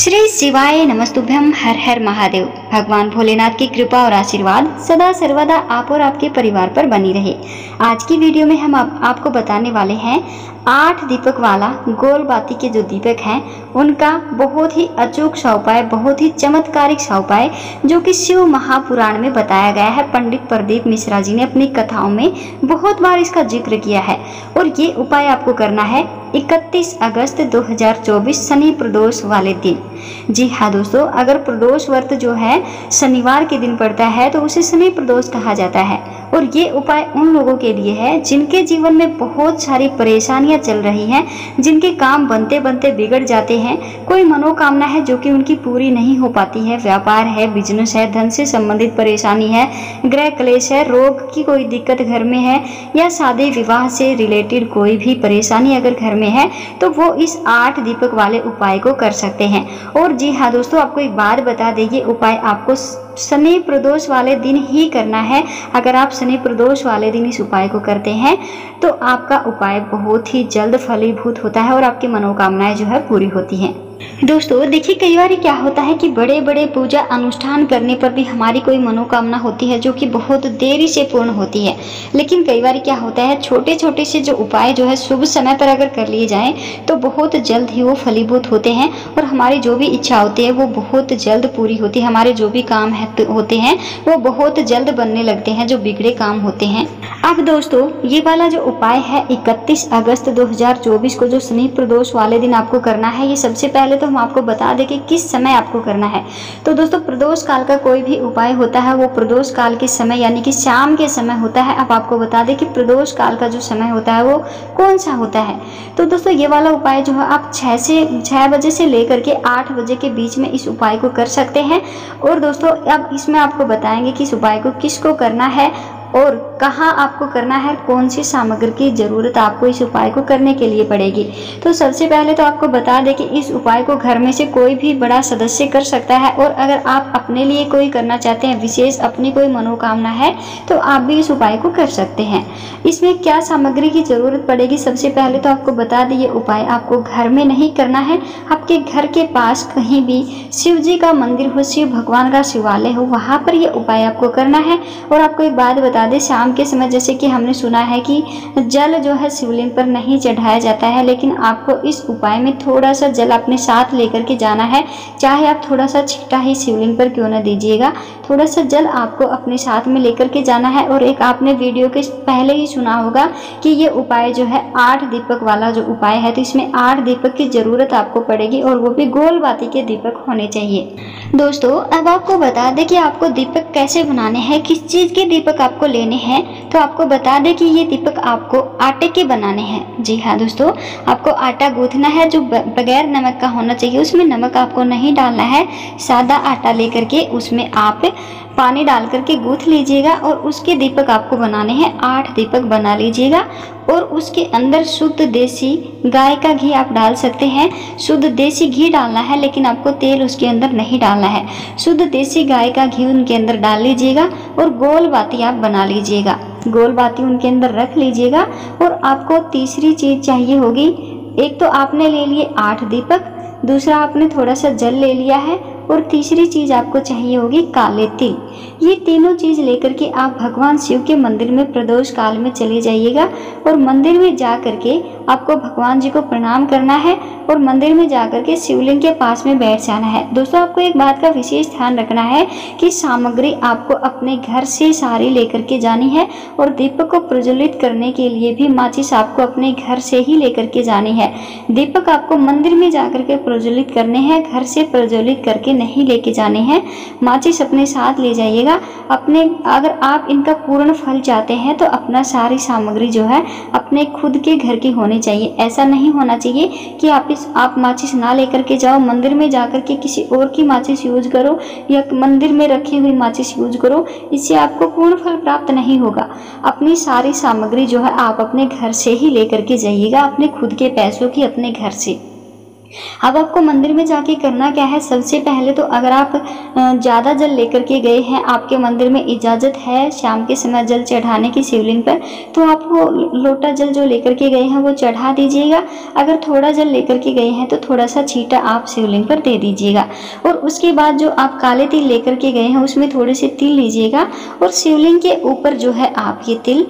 श्री शिवाय नमस्तुभ्यम। हर हर महादेव। भगवान भोलेनाथ की कृपा और आशीर्वाद सदा सर्वदा आप और आपके परिवार पर बनी रहे। आज की वीडियो में हम आपको बताने वाले हैं 8 दीपक वाला गोल बाती के जो दीपक हैं उनका बहुत ही अचूक सा उपाय, बहुत ही चमत्कारिक सा उपाय जो कि शिव महापुराण में बताया गया है। पंडित प्रदीप मिश्रा जी ने अपनी कथाओं में बहुत बार इसका जिक्र किया है और ये उपाय आपको करना है 31 अगस्त 2024 शनि प्रदोष वाले दिन। जी हाँ दोस्तों, अगर प्रदोष व्रत जो है शनिवार के दिन पड़ता है तो उसे शनि प्रदोष कहा जाता है और ये उपाय उन लोगों के लिए है जिनके जीवन में बहुत सारी परेशानियां चल रही हैं, जिनके काम बनते बनते बिगड़ जाते हैं, कोई मनोकामना है जो कि उनकी पूरी नहीं हो पाती है, व्यापार है, बिजनेस है, धन से संबंधित परेशानी है, गृह क्लेश है, रोग की कोई दिक्कत घर में है या शादी विवाह से रिलेटेड कोई भी परेशानी अगर घर में है तो वो इस 8 दीपक वाले उपाय को कर सकते हैं। और जी हाँ दोस्तों, आपको एक बात बता दें, ये उपाय आपको शनि प्रदोष वाले दिन ही करना है। अगर आप शनि प्रदोष वाले दिन इस उपाय को करते हैं तो आपका उपाय बहुत ही जल्द फलीभूत होता है और आपकी मनोकामनाएं जो है पूरी होती हैं। दोस्तों देखिए, कई बार क्या होता है कि बड़े बड़े पूजा अनुष्ठान करने पर भी हमारी कोई मनोकामना होती है जो कि बहुत देरी से पूर्ण होती है, लेकिन कई बार क्या होता है छोटे छोटे से जो उपाय जो है शुभ समय पर अगर कर लिए जाएं तो बहुत जल्द ही वो फलीभूत होते हैं और हमारी जो भी इच्छा होती है वो बहुत जल्द पूरी होती है। हमारे जो भी काम होते हैं वो बहुत जल्द बनने लगते हैं, जो बिगड़े काम होते हैं। अब दोस्तों ये वाला जो उपाय है 31 अगस्त 2024 को जो शनि प्रदोष वाले दिन आपको करना है, ये सबसे पहले तो हम आपको बता दें कि किस समय आपको करना है। तो दोस्तों प्रदोष काल का कोई भी उपाय होता है वो प्रदोष काल के समय यानी कि शाम के समय होता है। अब आपको बता दें कि प्रदोष काल का जो समय होता है वो कौन सा होता है। तो दोस्तों ये वाला उपाय जो है आप 6 बजे से लेकर के 8 बजे के बीच में इस उपाय को कर सकते हैं। और दोस्तों अब इसमें आपको बताएंगे कि इस उपाय को किसको करना है और कहाँ आपको करना है, कौन सी सामग्री की ज़रूरत आपको इस उपाय को करने के लिए पड़ेगी। तो सबसे पहले तो आपको बता दें कि इस उपाय को घर में से कोई भी बड़ा सदस्य कर सकता है और अगर आप अपने लिए कोई करना चाहते हैं, विशेष अपनी कोई मनोकामना है, तो आप भी इस उपाय को कर सकते हैं। इसमें क्या सामग्री की ज़रूरत पड़ेगी, सबसे पहले तो आपको बता दें ये उपाय आपको घर में नहीं करना है। आपके घर के पास कहीं भी शिव जी का मंदिर हो, शिव भगवान का शिवालय हो, वहाँ पर यह उपाय आपको करना है। और आपको एक बात बता दें, शाम के समय जैसे कि हमने सुना है कि जल जो है शिवलिंग पर नहीं चढ़ाया जाता है, लेकिन आपको इस उपाय में थोड़ा सा जल अपने साथ लेकर के जाना है। चाहे आप थोड़ा सा छिट्टा ही शिवलिंग पर क्यों न दीजिएगा, थोड़ा सा जल आपको अपने साथ में लेकर के जाना है। और एक आपने वीडियो के पहले ही सुना होगा कि ये उपाय जो है 8 दीपक वाला जो उपाय है, तो इसमें 8 दीपक की ज़रूरत आपको पड़ेगी और वो भी गोल बाती के दीपक होने चाहिए। दोस्तों अब आपको बता दें कि आपको दीपक कैसे बनाने हैं, किस चीज़ के दीपक आपको लेने हैं। तो आपको बता दें कि ये दीपक आपको आटे के बनाने हैं। जी हाँ दोस्तों, आपको आटा गूंथना है जो बगैर नमक का होना चाहिए, उसमें नमक आपको नहीं डालना है। सादा आटा लेकर के उसमें आप पानी डाल करके गूंथ लीजिएगा और उसके दीपक आपको बनाने हैं। 8 दीपक बना लीजिएगा और उसके अंदर शुद्ध देसी गाय का घी आप डाल सकते हैं। शुद्ध देसी घी डालना है, लेकिन आपको तेल उसके अंदर नहीं डालना है। शुद्ध देसी गाय का घी उनके अंदर डाल लीजिएगा और गोल बाती आप बना लीजिएगा। गोल बाती उनके अंदर रख लीजिएगा। और आपको तीसरी चीज़ चाहिए होगी, एक तो आपने ले लिए 8 दीपक, दूसरा आपने थोड़ा सा जल ले लिया है और तीसरी चीज़ आपको चाहिए होगी काले तिल। ये तीनों चीज़ लेकर के आप भगवान शिव के मंदिर में प्रदोष काल में चले जाइएगा और मंदिर में जा करके आपको भगवान जी को प्रणाम करना है और मंदिर में जा करके शिवलिंग के पास में बैठ जाना है। दोस्तों आपको एक बात का विशेष ध्यान रखना है कि सामग्री आपको अपने घर से सारी लेकर के जानी है और दीपक को प्रज्वलित करने के लिए भी माचिस आपको अपने घर से ही लेकर के जानी है। दीपक आपको मंदिर में जा करके प्रज्वलित करने हैं, घर से प्रज्वलित करके नहीं लेके जाने हैं। माचिस अपने साथ ले जाइएगा। अपने अगर आप इनका पूर्ण फल चाहते हैं तो अपना सारी सामग्री जो है अपने खुद के घर की होनी चाहिए। ऐसा नहीं होना चाहिए कि आप माचिस ना लेकर के जाओ, मंदिर में जाकर के किसी और की माचिस यूज करो या मंदिर में रखी हुई माचिस यूज करो, इससे आपको पूर्ण फल प्राप्त नहीं होगा। अपनी सारी सामग्री जो है आप अपने घर से ही लेकर के जाइएगा, अपने खुद के पैसों की, अपने घर से। अब आपको मंदिर में जाके करना क्या है, सबसे पहले तो अगर आप ज़्यादा जल लेकर के गए हैं, आपके मंदिर में इजाज़त है शाम के समय जल चढ़ाने की शिवलिंग पर, तो आप वो लोटा जल जो लेकर के गए हैं वो चढ़ा दीजिएगा। अगर थोड़ा जल लेकर के गए हैं तो थोड़ा सा छींटा आप शिवलिंग पर दे दीजिएगा। और उसके बाद जो आप काले तिल लेकर के गए हैं उसमें थोड़े से तिल लीजिएगा और शिवलिंग के ऊपर जो है आप ये तिल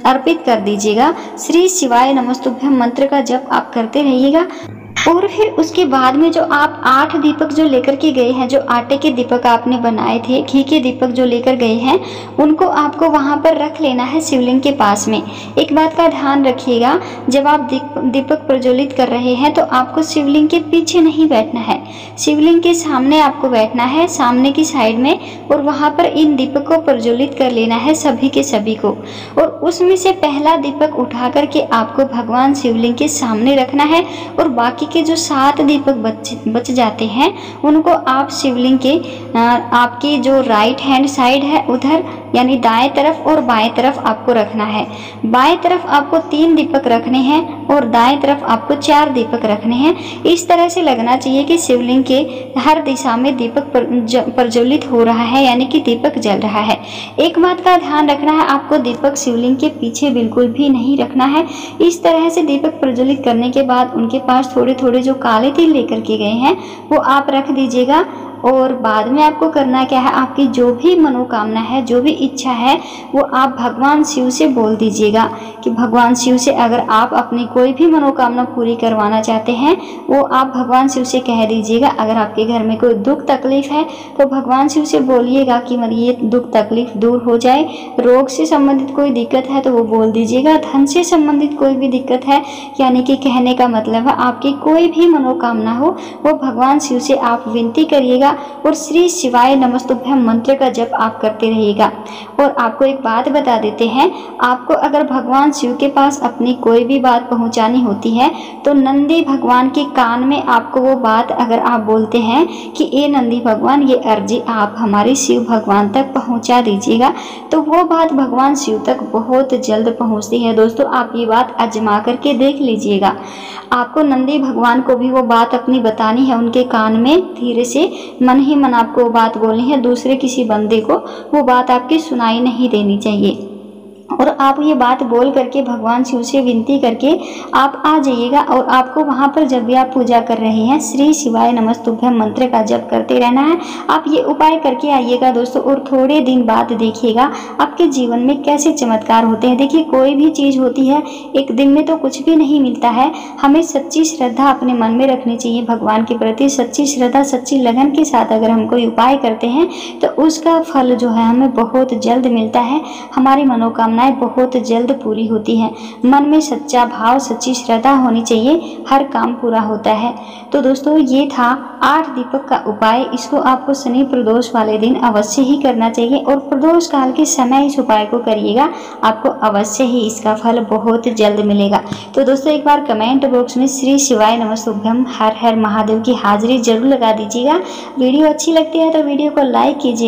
अर्पित कर दीजिएगा। श्री शिवाय नमस्तुभ्यम मंत्र का जप आप करते रहिएगा। और फिर उसके बाद में जो आप 8 दीपक जो लेकर के गए हैं, जो आटे के दीपक आपने बनाए थे, घी के दीपक जो लेकर गए हैं, उनको आपको वहां पर रख लेना है शिवलिंग के पास में। एक बात का ध्यान रखिएगा, जब आप दीपक प्रज्वलित कर रहे हैं तो आपको शिवलिंग के पीछे नहीं बैठना है, शिवलिंग के सामने आपको बैठना है, सामने की साइड में, और वहां पर इन दीपक को प्रज्वलित कर लेना है सभी के सभी को। और उसमें से पहला दीपक उठा करके आपको भगवान शिवलिंग के सामने रखना है और बाकी के जो 7 दीपक बच जाते हैं उनको आप शिवलिंग के आपकी जो राइट हैंड साइड है उधर, यानी दाएं तरफ और बाएं तरफ आपको रखना है। बाएं तरफ आपको 3 दीपक रखने हैं और दाएं तरफ आपको 4 दीपक रखने हैं। इस तरह से लगना चाहिए कि शिवलिंग के हर दिशा में दीपक प्रज्वलित हो रहा है, यानी कि दीपक जल रहा है। एक बात का ध्यान रखना है, आपको दीपक शिवलिंग के पीछे बिल्कुल भी नहीं रखना है। इस तरह से दीपक प्रज्वलित करने के बाद उनके पास थोड़े थोड़े जो काले तिल लेकर के गए हैं वो आप रख दीजिएगा। और बाद में आपको करना क्या है, आपकी जो भी मनोकामना है, जो भी इच्छा है, वो आप भगवान शिव से बोल दीजिएगा कि भगवान शिव से अगर आप अपनी कोई भी मनोकामना पूरी करवाना चाहते हैं वो आप भगवान शिव से कह दीजिएगा। अगर आपके घर में कोई दुख तकलीफ है तो भगवान शिव से बोलिएगा कि मेरी ये दुख तकलीफ दूर हो जाए। रोग से संबंधित कोई दिक्कत है तो वो बोल दीजिएगा। धन से संबंधित कोई भी दिक्कत है, यानी कि कहने का मतलब है आपकी कोई भी मनोकामना हो, वो भगवान शिव से आप विनती करिएगा और श्री शिवाय नमस्तुभ्यम मंत्र का जप आप करते रहिएगा। और आपको एक बात बता देते हैं, आपको अगर भगवान शिव के पास अपनी कोई भी बात पहुंचानी होती है तो नंदी भगवान के कान में आपको वो बात अगर आप बोलते हैं कि ए नंदी भगवान, ये अर्जी आप हमारे शिव भगवान तक पहुंचा दीजिएगा, तो वो बात भगवान शिव तक बहुत जल्द पहुंचती है। दोस्तों, आप ये बात आजमा करके देख लीजिएगा। आपको नंदी भगवान को भी वो बात अपनी बतानी है उनके कान में, धीरे से मन ही मन आपको वो बात बोलनी है, दूसरे किसी बंदे को वो बात आपकी सुनाई नहीं देनी चाहिए। और आप ये बात बोल करके भगवान शिव से विनती करके आप आ जाइएगा। और आपको वहाँ पर जब भी आप पूजा कर रहे हैं श्री शिवाय नमस्तुभ्यम मंत्र का जप करते रहना है। आप ये उपाय करके आइएगा दोस्तों, और थोड़े दिन बाद देखिएगा आपके जीवन में कैसे चमत्कार होते हैं। देखिए, कोई भी चीज़ होती है एक दिन में तो कुछ भी नहीं मिलता है। हमें सच्ची श्रद्धा अपने मन में रखनी चाहिए भगवान के प्रति। सच्ची श्रद्धा, सच्ची लगन के साथ अगर हम कोई उपाय करते हैं तो उसका फल जो है हमें बहुत जल्द मिलता है। हमारी मनोकामना बहुत जल्द पूरी होती है। मन में सच्चा भाव, सच्ची श्रद्धा होनी चाहिए, हर काम पूरा होता है। तो दोस्तों, ये था 8 दीपक का उपाय। इसको आपको शनि प्रदोष वाले दिन अवश्य ही करना चाहिए और प्रदोष काल के समय इस उपाय को करिएगा, आपको अवश्य ही इसका फल बहुत जल्द मिलेगा। तो दोस्तों, एक बार कमेंट बॉक्स में श्री शिवाय नमस्तुभ्यम हर हर महादेव की हाजिरी जरूर लगा दीजिएगा। वीडियो अच्छी लगती है तो वीडियो को लाइक कीजिए।